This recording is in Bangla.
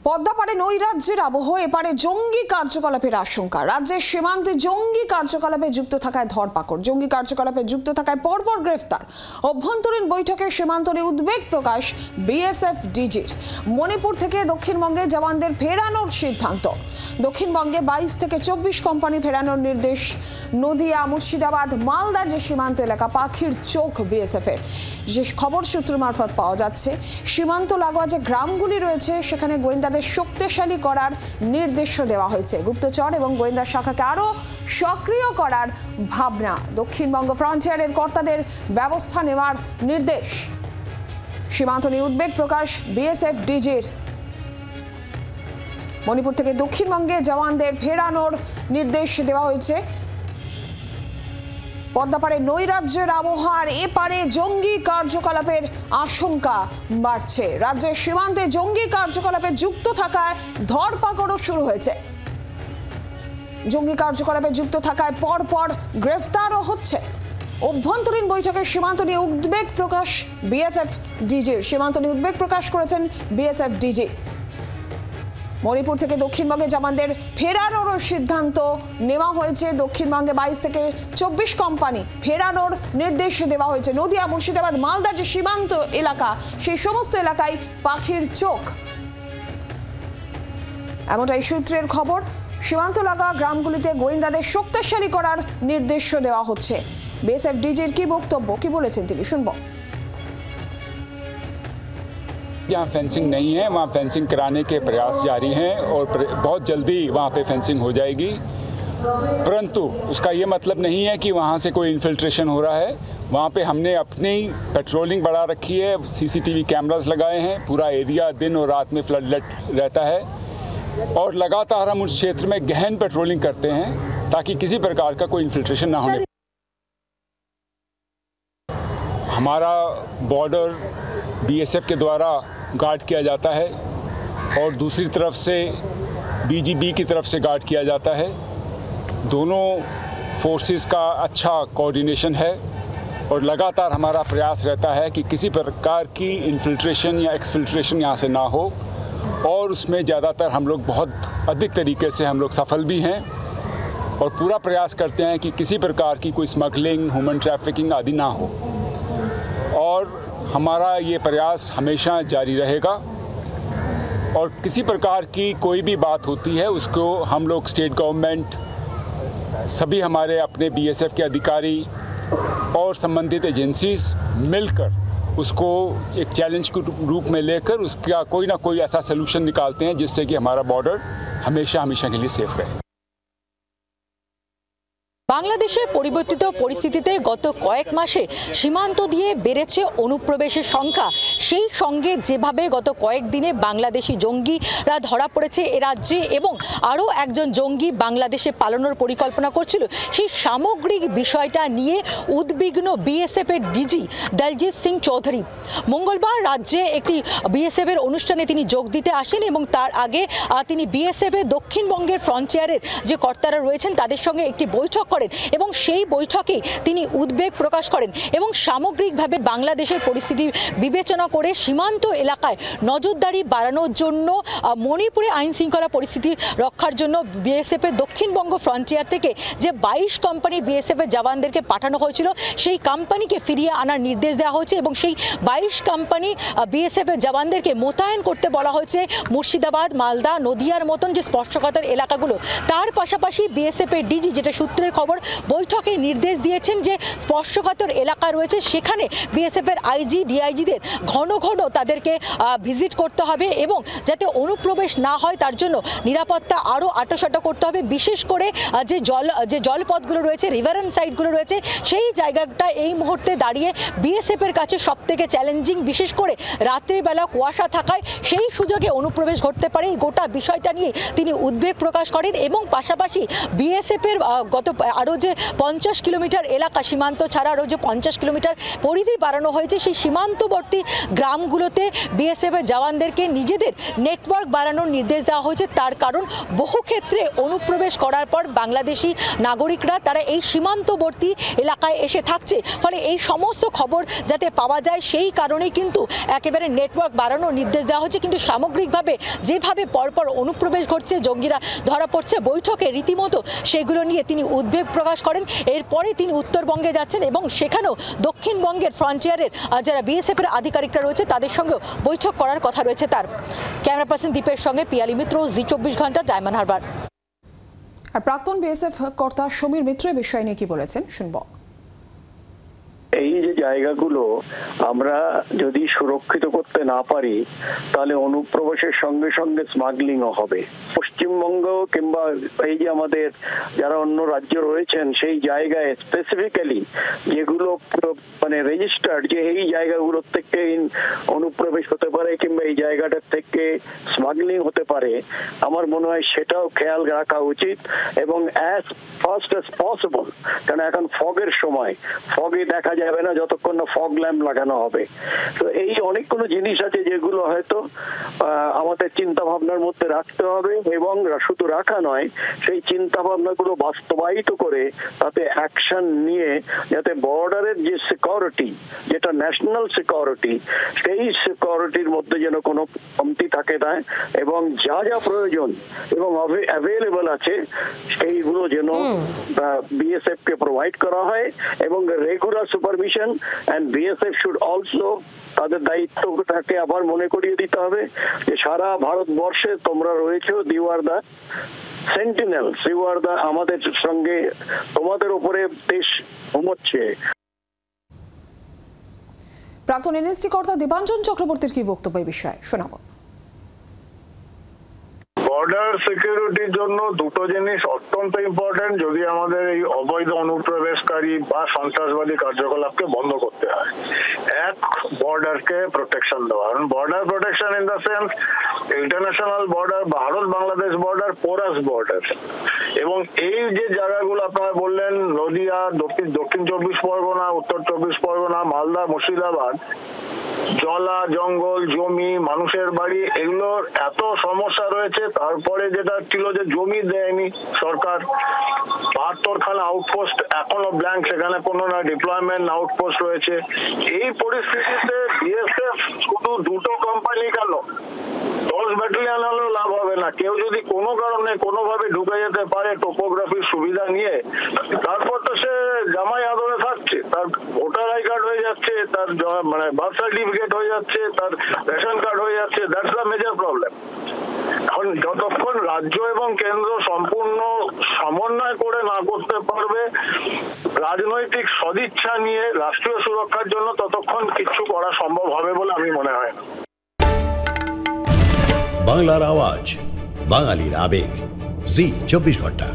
পদ্মাপাড়ে নৈরাজ্যের আবহ, এপারে জঙ্গি কার্যকলাপের আশঙ্কা। রাজ্যের সীমান্তে জঙ্গি কার্যকলাপে যুক্ত থাকায় ধরপাকড়, জঙ্গি কার্যকলাপে যুক্ত থাকায় পরপর গ্রেফতার। অভ্যন্তরীণ বৈঠকে সীমান্তরে উদ্বেগ প্রকাশ বিএসএফ ডিজির। মণিপুর থেকে দক্ষিণবঙ্গে জওয়ানদের ফেরানোর সিদ্ধান্ত। দক্ষিণবঙ্গে 22 থেকে 24 কোম্পানি ফেরানোর নির্দেশ। নদিয়া, মুর্শিদাবাদ, মালদার যে সীমান্ত এলাকা পাখির চোখ বিএসএফ এর। যে খবর সূত্র মারফত পাওয়া যাচ্ছে, সীমান্ত লাগোয়া যে গ্রামগুলি রয়েছে সেখানে গোয়েন্দাদের শক্তিশালী করার নির্দেশ দেওয়া হয়েছে। গুপ্তচর এবং গোয়েন্দা শাখাকে আরো সক্রিয় করার ভাবনা। দক্ষিণবঙ্গ ফ্রন্টিয়ারের কর্তাদের ব্যবস্থা নেওয়ার নির্দেশ। সীমান্ত নিয়ে উদ্বেগ প্রকাশ বিএসএফ ডিজির। মণিপুর থেকে দক্ষিণবঙ্গে জওয়ানদের ফেরানোর নির্দেশ দেওয়া হয়েছে। পদ্মাপাড়ে নৈরাজ্যের আবহাওয়ার এপারে জঙ্গি কার্যকলাপের আশঙ্কা বাড়ছে। রাজ্যের সীমান্তে জঙ্গি কার্যকলাপে যুক্ত থাকায় ধরপাকড়ও শুরু হয়েছে। জঙ্গি কার্যকলাপে যুক্ত থাকায় পরপর গ্রেফতারও হচ্ছে। অভ্যন্তরীণ বৈঠকে সীমান্ত নিয়ে উদ্বেগ প্রকাশ বিএসএফ ডিজির। সীমান্ত নিয়ে উদ্বেগ প্রকাশ করেছেন বিএসএফ ডিজি। মণিপুর থেকে দক্ষিণবঙ্গে জওয়ানদের ফেরানোর সিদ্ধান্ত নেওয়া হয়েছে। দক্ষিণবঙ্গে 22 থেকে 24 কোম্পানি ফেরানোর নির্দেশ দেওয়া হয়েছে। নদিয়া, মুর্শিদাবাদ, মালদার যে সীমান্ত এলাকা সেই সমস্ত এলাকায় পাখির চোখ, এমনটাই সূত্রের খবর। সীমান্ত লাগা গ্রামগুলিতে গোয়েন্দাদের শক্তিশালী করার নির্দেশ দেওয়া হচ্ছে। বিএসএফ ডিজির কি বক্তব্য, কি বলেছেন তিনি, শুনবো। जहाँ फेंसिंग नहीं है वहाँ फेंसिंग कराने के प्रयास जारी हैं और बहुत जल्दी वहाँ पे फेंसिंग हो जाएगी। परंतु उसका ये मतलब नहीं है कि वहाँ से कोई इन्फिल्ट्रेशन हो रहा है। वहाँ पे हमने अपनी पेट्रोलिंग बढ़ा रखी है, सीसीटीवी कैमरास लगाए हैं। पूरा एरिया दिन और रात में फ्लड रहता है और लगातार हम उस क्षेत्र में गहन पेट्रोलिंग करते हैं ताकि किसी प्रकार का कोई इन्फिल्ट्रेशन ना होने। हमारा बॉर्डर बीएसएफ के द्वारा गार्ड किया जाता है और दूसरी तरफ से बीजीबी की तरफ से गार्ड किया जाता है। दोनों फोर्सेस का अच्छा कोऑर्डिनेशन है और लगातार हमारा प्रयास रहता है कि किसी प्रकार की इन्फिल्ट्रेशन या एक्सफिल्ट्रेशन यहाँ से ना हो और उसमें ज़्यादातर हम लोग बहुत अधिक तरीके से हम लोग सफल भी हैं और पूरा प्रयास करते हैं कि किसी प्रकार की कोई स्मगलिंग, ह्यूमन ट्रैफिकिंग आदि ना हो। और हमारा ये प्रयास हमेशा जारी रहेगा और किसी प्रकार की कोई भी बात होती है उसको हम लोग स्टेट गवर्नमेंट, सभी हमारे अपने बीएसएफ के अधिकारी और संबंधित एजेंसीज मिलकर उसको एक चैलेंज के रूप में लेकर उसका कोई ना कोई ऐसा सलूशन निकालते हैं जिससे कि हमारा बॉर्डर हमेशा हमेशा के लिए सेफ रहे। বাংলাদেশের পরিবর্তিত পরিস্থিতিতে গত কয়েক মাসে সীমান্ত দিয়ে বেড়েছে অনুপ্রবেশের সংখ্যা। সেই সঙ্গে যেভাবে গত কয়েকদিনে বাংলাদেশি জঙ্গিরা ধরা পড়েছে এ রাজ্যে এবং আরও একজন জঙ্গি বাংলাদেশে পালানোর পরিকল্পনা করছিল, সেই সামগ্রিক বিষয়টা নিয়ে উদ্বিগ্ন বিএসএফ এর ডিজি দলজিৎ সিং চৌধুরী। মঙ্গলবার রাজ্যে একটি বিএসএফ এর অনুষ্ঠানে তিনি যোগ দিতে আসেন এবং তার আগে তিনি বিএসএফ এর দক্ষিণবঙ্গের ফ্রন্টিয়ারের যে কর্তারা রয়েছেন তাদের সঙ্গে একটি বৈঠক করেন এবং সেই বৈঠকে তিনি উদ্বেগ প্রকাশ করেন এবং সামগ্রিকভাবে বাংলাদেশের পরিস্থিতি বিবেচনা করে সীমান্ত এলাকায় নজরদারি বাড়ানোর জন্য মণিপুরে আইন শৃঙ্খলা পরিস্থিতি রক্ষার জন্য বিএসএফ এর দক্ষিণবঙ্গ ফ্রন্টিয়ার থেকে যে 22 কোম্পানি বিএসএফ এর জওয়ানদেরকে পাঠানো হয়েছিল সেই কোম্পানিকে ফিরিয়ে আনার নির্দেশ দেওয়া হয়েছে এবং সেই 22 কোম্পানি বিএসএফ এর জওয়ানদেরকে মোতায়েন করতে বলা হয়েছে মুর্শিদাবাদ, মালদা, নদিয়ার মতন যে স্পর্শকাতর এলাকাগুলো। তার পাশাপাশি বিএসএফ এর ডিজি, যেটা সূত্রের খবর, বৈঠকে নির্দেশ দিয়েছেন যে স্পর্শকাতর এলাকা রয়েছে সেখানে বিএসএফ এর আইজি, ডিআইজিদের ঘন ঘন তাদেরকে ভিজিট করতে হবে এবং যাতে অনুপ্রবেশ না হয় তার জন্য নিরাপত্তা আরও আঁটোসাঁটো করতে হবে। বিশেষ করে যে জলপথগুলো রয়েছে, রিভারেন সাইডগুলো রয়েছে, সেই জায়গাটা এই মুহূর্তে দাঁড়িয়ে বিএসএফ এর কাছে সবথেকে চ্যালেঞ্জিং। বিশেষ করে রাত্রিবেলা কুয়াশা থাকায় সেই সুযোগে অনুপ্রবেশ ঘটতে পারে। এই গোটা বিষয়টা নিয়ে তিনি উদ্বেগ প্রকাশ করেন এবং পাশাপাশি বিএসএফ এর গত আরও যে 50 কিলোমিটার এলাকা সীমান্ত ছাড়া আরও যে 50 কিলোমিটার পরিধি বাড়ানো হয়েছে, সেই সীমান্তবর্তী গ্রামগুলোতে বিএসএফের জওয়ানদেরকে নিজেদের নেটওয়ার্ক বাড়ানোর নির্দেশ দেওয়া হয়েছে। তার কারণ বহু ক্ষেত্রে অনুপ্রবেশ করার পর বাংলাদেশি নাগরিকরা তারা এই সীমান্তবর্তী এলাকায় এসে থাকছে, ফলে এই সমস্ত খবর যাতে পাওয়া যায় সেই কারণেই কিন্তু একেবারে নেটওয়ার্ক বাড়ানোর নির্দেশ দেওয়া হচ্ছে। কিন্তু সামগ্রিকভাবে যেভাবে পরপর অনুপ্রবেশ ঘটছে, জঙ্গিরা ধরা পড়ছে, বৈঠকে রীতিমতো সেগুলো নিয়ে তিনি উদ্বেগ প্রকাশ করেন। এরপরে তিনি উত্তরবঙ্গে যাচ্ছেন এবং সেখানেও দক্ষিণবঙ্গের ফ্রন্টিয়ারের যারা বিএসএফের আধিকারিকরা রয়েছে তাদের সঙ্গেও বৈঠক করার কথা রয়েছে তার। ক্যামেরা পার্সন দীপের সঙ্গে পিয়ালি মিত্র, জি 24 ঘন্টা, ডায়মন্ড হারবার। আর প্রাক্তন বিএসএফ কর্তা সমীর মিত্র এই বিষয় নিয়ে কি বলেছেন শুনবো। এই যে জায়গাগুলো আমরা যদি সুরক্ষিত করতে না পারি তাহলে অনুপ্রবেশের সঙ্গে সঙ্গে স্মাগলিংও হবে। পশ্চিমবঙ্গ কিংবা এই যে আমাদের যারা অন্য রাজ্য রয়েছেন সেই জায়গায় স্পেসিফিক্যালি যেগুলো মানে রেজিস্টার্ড, যে এই জায়গাগুলোর থেকে অনুপ্রবেশ হতে পারে কিংবা এই জায়গাটার থেকে স্মাগলিং হতে পারে, আমার মনে হয় সেটাও খেয়াল রাখা উচিত এবং অ্যাজ ফাস্ট অ্যাজ পসিবল। কারণ এখন ফগের সময়, ফগে দেখা যাবে না যতক্ষণ না ফগ ল্যাম্প লাগানো হবে। তো এই অনেকগুলো জিনিস আছে যেগুলো হয়তো আমাদের চিন্তা ভাবনার মধ্যে রাখতে হবে এবং শুধু রাখা নয়, সেই চিন্তা ভাবনাগুলো বাস্তবায়িত করে তাতে অ্যাকশন নিয়ে যাতে বর্ডারের যে সিকিউরিটি, যেটা ন্যাশনাল সিকিউরিটি, সেই সিকিউরিটির মধ্যে যেন কোনো কমতি থাকে না এবং যা যা প্রয়োজন এবং অ্যাভেলেবল আছে সেইগুলো যেন বিএসএফ কে প্রোভাইড করা হয় এবং regular supervision and BSF should also তাদের দায়িত্বটাকে আবার মনে করিয়ে দিতে হবে যে সারা ভারতবর্ষে তোমরা রয়েছো, ইউ আর দা সেন্টিনেলস, ইউ আর দা, আমাদের সঙ্গে তোমাদের উপরে দেশ ঘুমোচ্ছে। প্রাক্তন এনএসজি কর্তা দীপাঞ্জন চক্রবর্তীর কি বক্তব্য এই বিষয়ে শোনাবো। বর্ডার সিকিউরিটির জন্য দুটো জিনিস অত্যন্ত ইম্পর্টেন্ট যদি আমাদের এই অবৈধ অনুপ্রবেশকারী বা সন্ত্রাসবাদী কার্যকলাপকে বন্ধ করতে হয়। এক, বর্ডারকে প্রোটেকশন দেওয়া। Border protection in the sense international border, Bharat Bangladesh border, porous border, এবং এই যে জায়গাগুলো আপনারা বললেন নদিয়া, দক্ষিণ 24 পরগনা, উত্তর 24 পরগনা, মালদা, মুর্শিদাবাদ, জলা জঙ্গল, জমি, মানুষের বাড়ি, এগুলোর এত সমস্যা রয়েছে। তারপরে যেটা ছিল যে জমি দেয়নি সরকার, 72খানা আউটপোস্ট এখনো ব্ল্যাঙ্ক, সেখানে কোনো না ডিপ্লয়মেন্ট আউটপোস্ট রয়েছে। এই পরিস্থিতিতে বিএসএফ শুধু দুটো কোম্পানি কেন, 10 ব্যাটালিয়ন হলেও লাভ হবে না। কেউ যদি কোনো কারণে কোনোভাবে ঢুকে যেতে পারে টোপোগ্রাফির সুবিধা নিয়ে, তারপর তো সে জামাই আদরে থাকছে, তার ভোটার আই কার্ড হয়ে যাচ্ছে, তার মানে বার্থ সার্টিফিকেট হয়ে যাচ্ছে, তার রেশন কার্ড হয়ে যাচ্ছে। That's the major problem. এখন যতক্ষণ রাজ্য এবং কেন্দ্র সম্পূর্ণ সমন্বয় করে না করতে পারবে রাজনৈতিক সদিচ্ছা নিয়ে রাষ্ট্রীয় সুরক্ষার জন্য, ততক্ষণ কিছু করা সম্ভব হবে বলে আমি মনে হয় না। বাংলার আওয়াজ, বাঙালির আবেগ, জি 24 ঘন্টা।